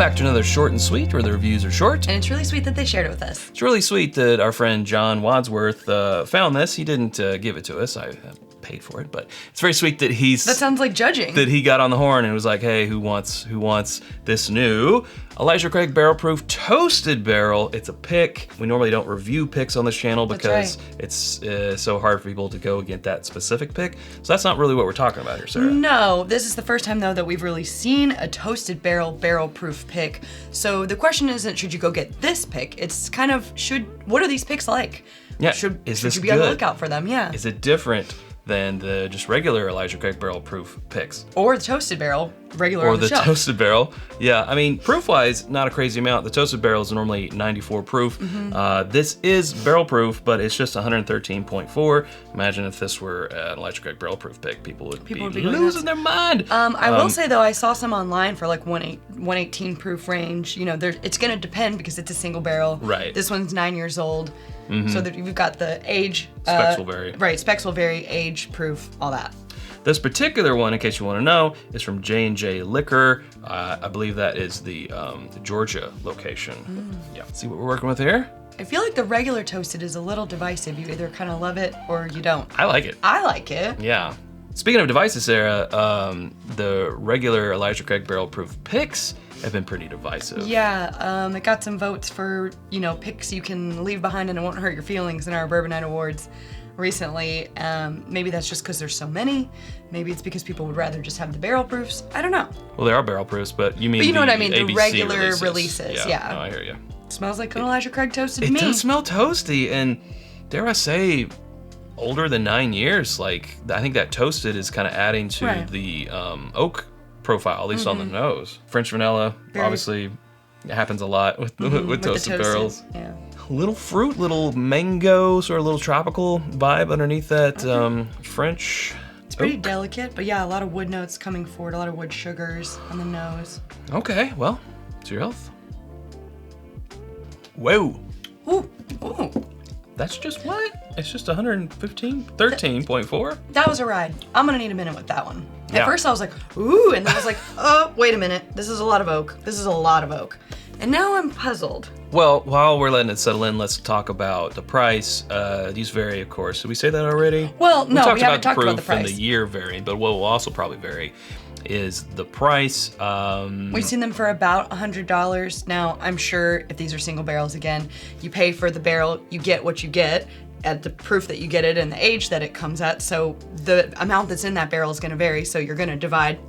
back to another Short and Sweet, where the reviews are short. And it's really sweet that they shared it with us. It's really sweet that our friend John Wadsworth found this. He didn't give it to us. I paid for it, but it's very sweet that That sounds like judging. That he got on the horn and was like, hey, who wants this new Elijah Craig Barrel Proof Toasted Barrel? It's a pick. We normally don't review picks on this channel because it's so hard for people to go get that specific pick. So that's not really what we're talking about here, Sarah. No, this is the first time though that we've really seen a toasted barrel proof pick. So the question isn't should you go get this pick? It's kind of what are these picks like? Yeah, should you be good? on the lookout for them? Yeah. Is it different than the just regular Elijah Craig Barrel Proof picks? Or the toasted barrel, regular or on the shelf. Toasted barrel. Yeah, I mean, proof-wise, not a crazy amount. The toasted barrel is normally 94 proof. This is barrel proof, but it's just 113.4. Imagine if this were an Elijah Craig Barrel Proof pick, people would be losing their mind. I will say though, I saw some online for like 118 proof range. You know, it's gonna depend because it's a single barrel. Right. This one's 9 years old. So that you've got the age. Specs will vary. Right, specs will vary, age, proof, all that. This particular one, in case you want to know, is from J&J Liquor. I believe that is the Georgia location. Yeah. See what we're working with here? I feel like the regular toasted is a little divisive. You either kind of love it or you don't. I like it. I like it. Yeah. Speaking of devices, Sarah, the regular Elijah Craig Barrel Proof picks have been pretty divisive. Yeah, it got some votes for, picks you can leave behind and it won't hurt your feelings in our Bourbon Night Awards recently. Maybe that's just because there's so many. Maybe it's because people would rather just have the barrel proofs. I don't know. Well, they are barrel proofs, but you mean you know what I mean, ABC the regular releases. Yeah. No, I hear you. Smells like an Elijah Craig toasted to me. It does smell toasty, and dare I say, older than 9 years. Like, I think that toasted is kind of adding to the oak profile, at least on the nose. French vanilla, obviously, it happens a lot with toasted barrels. Yeah. Little fruit, little mango, sort of little tropical vibe underneath that French. It's pretty delicate, but yeah, a lot of wood notes coming forward, a lot of wood sugars on the nose. Okay, well, to your health. Whoa. Ooh. That's just what? It's just 13.4? That was a ride. I'm gonna need a minute with that one. Yeah. At first I was like, ooh, and then I was like, oh, wait a minute. This is a lot of oak. And now I'm puzzled. Well, while we're letting it settle in, let's talk about the price. These vary, of course. Did we say that already? Well, no, we haven't talked about the proof and price. the year varying, but what will also probably vary is the price. We've seen them for about $100. Now, I'm sure if these are single barrels, again, you pay for the barrel, you get what you get at the proof that you get it and the age that it comes at. So the amount that's in that barrel is going to vary. So you're going to divide,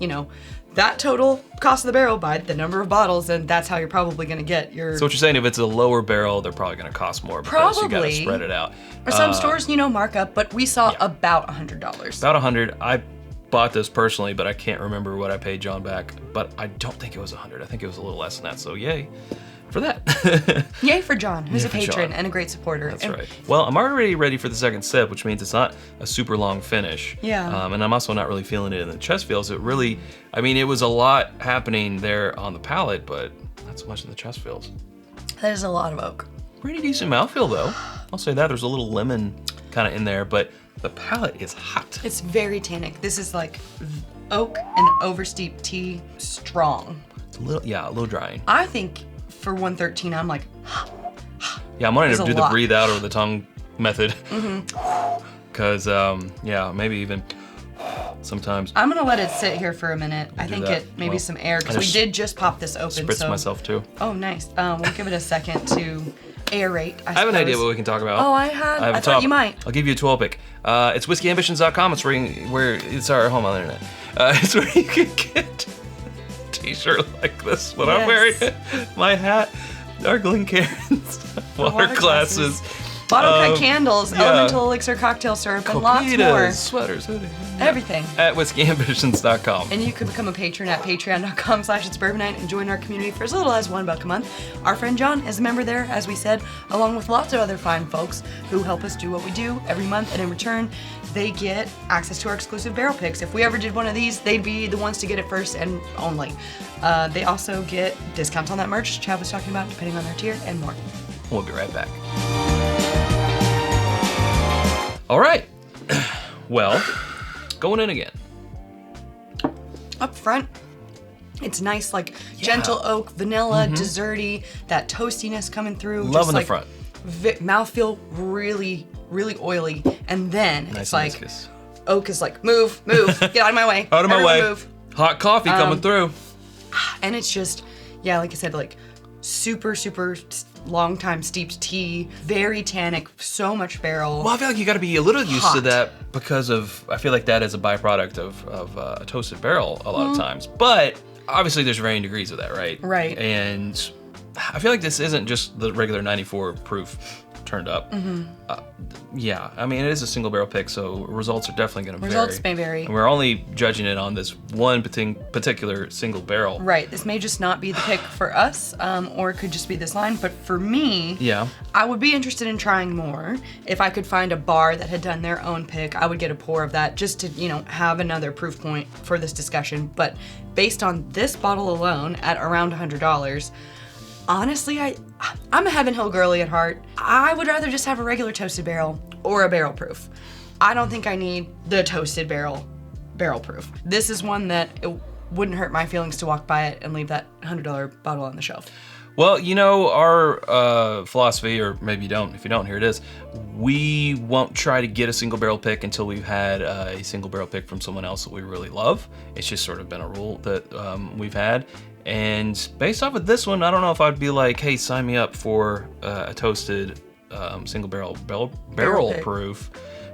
that total cost of the barrel by the number of bottles, and that's how you're probably going to get your... So what you're saying, if it's a lower barrel, they're probably going to cost more because you got to spread it out. Or some stores, mark up, but we saw about $100. About 100. I bought this personally, but I can't remember what I paid John back. But I don't think it was 100. I think it was a little less than that. So yay for that. Yay for John, who's a patron and a great supporter. That's right. Well, I'm already ready for the second sip, which means it's not a super long finish. Yeah. And I'm also not really feeling it in the chest feels. It really, it was a lot happening there on the palate, but not so much in the chest feels. That is a lot of oak. Pretty decent mouthfeel though. I'll say that. There's a little lemon kind of in there, but the palate is hot. It's very tannic. This is like oak and oversteeped tea, strong. It's a little drying. I think for 113, I'm like, yeah, I'm wanting to do the breathe out or the tongue method. Because, maybe even sometimes. I'm gonna let it sit here for a minute. I think maybe some air, because we did just pop this open. Spritz myself too. Oh, nice. We'll give it a second to airate, I have an idea what we can talk about. Oh, I thought you might. I'll give you a 12 pick. It's whiskyambitions.com. It's where it's our home on the internet. It's where you can get a t-shirt like this when I'm wearing it. My hat, our Glencairns, water glasses. Bottle cut candles, elemental elixir cocktail syrup, and lots more. Sweaters, hoodies. Everything. At whiskyambitions.com. And you can become a patron at patreon.com/itsbourbonnight and join our community for as little as $1 a month. Our friend John is a member there, as we said, along with lots of other fine folks who help us do what we do every month. And in return, they get access to our exclusive barrel picks. If we ever did one of these, they'd be the ones to get it first and only. They also get discounts on that merch Chad was talking about, depending on their tier, and more. We'll be right back. All right. Well, going in again. Up front, It's nice, like gentle oak, vanilla, desserty, that toastiness coming through. Love just in like the front. Mouthfeel really, really oily. And then Nice it's and like, viscous. oak is like, move, get out of my way. Out of my Everyone way. Move. Hot coffee coming through. And it's just, yeah, like I said, like super, super long time steeped tea, very tannic, so much barrel. Well, I feel like you got to be a little used to Hot. that because of, I feel like that is a byproduct of a toasted barrel a lot of times. But obviously there's varying degrees of that, right? Right. And I feel like this isn't just the regular 94 proof turned up. Yeah, I mean, it is a single barrel pick, so results are definitely going to vary. Results may vary. And we're only judging it on this one particular single barrel. Right, this may just not be the pick for us, or it could just be this line, but for me, Yeah. I would be interested in trying more. If I could find a bar that had done their own pick, I would get a pour of that just to, have another proof point for this discussion. But based on this bottle alone at around $100, honestly, I'm a Heaven Hill girly at heart. I would rather just have a regular toasted barrel or a barrel proof. I don't think I need the toasted barrel proof. This is one that it wouldn't hurt my feelings to walk by it and leave that $100 bottle on the shelf. Well, our philosophy, or maybe you don't, if you don't, here it is. We won't try to get a single barrel pick until we've had a single barrel pick from someone else that we really love. It's just sort of been a rule that we've had. And based off of this one, I don't know if I'd be like, hey, sign me up for a toasted single barrel pick. proof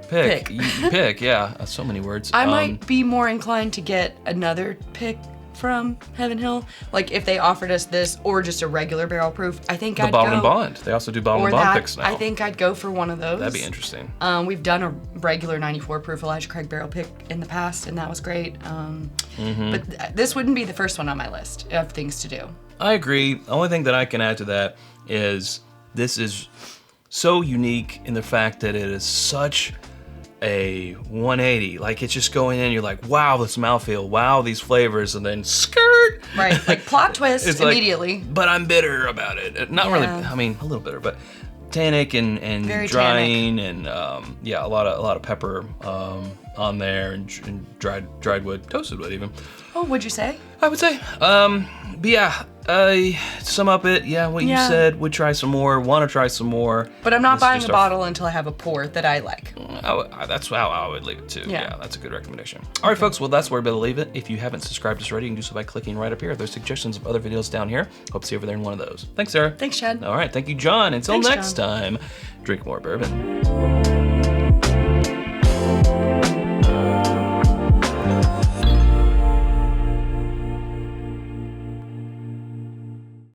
pick. Pick, yeah. So many words. I might be more inclined to get another pick from Heaven Hill. Like if they offered us this or just a regular barrel proof, I think I'd bottle go. and bond. They also do bottle Or and bond that, picks now. I think I'd go for one of those. That'd be interesting. We've done a regular 94 proof Elijah Craig barrel pick in the past, and that was great. But this wouldn't be the first one on my list of things to do. I agree. The only thing that I can add to that is this is so unique in the fact that it is such a 180. Like it's just going in, you're like, wow, this mouthfeel, wow, these flavors, and then skirt. Right, like plot twist It's like, immediately. but I'm bitter about it. Not really. Yeah. I mean, a little bitter, but tannic and Very drying and a lot of pepper on there and dried wood, toasted wood even. Oh, would you say? I would say. But yeah, sum up it. Yeah, what you said. Would try some more. Want to try some more. But I'm not This is buying just a bottle until I have a pour that I like. That's how I would leave it too. Yeah. Yeah, that's a good recommendation. All right, folks. Well, that's where we're going to leave it. If you haven't subscribed to us already, you can do so by clicking right up here. There's suggestions of other videos down here. Hope to see you over there in one of those. Thanks, Sarah. Thanks, Chad. All right. Thank you, John. Until Thanks, next John. time, drink more bourbon.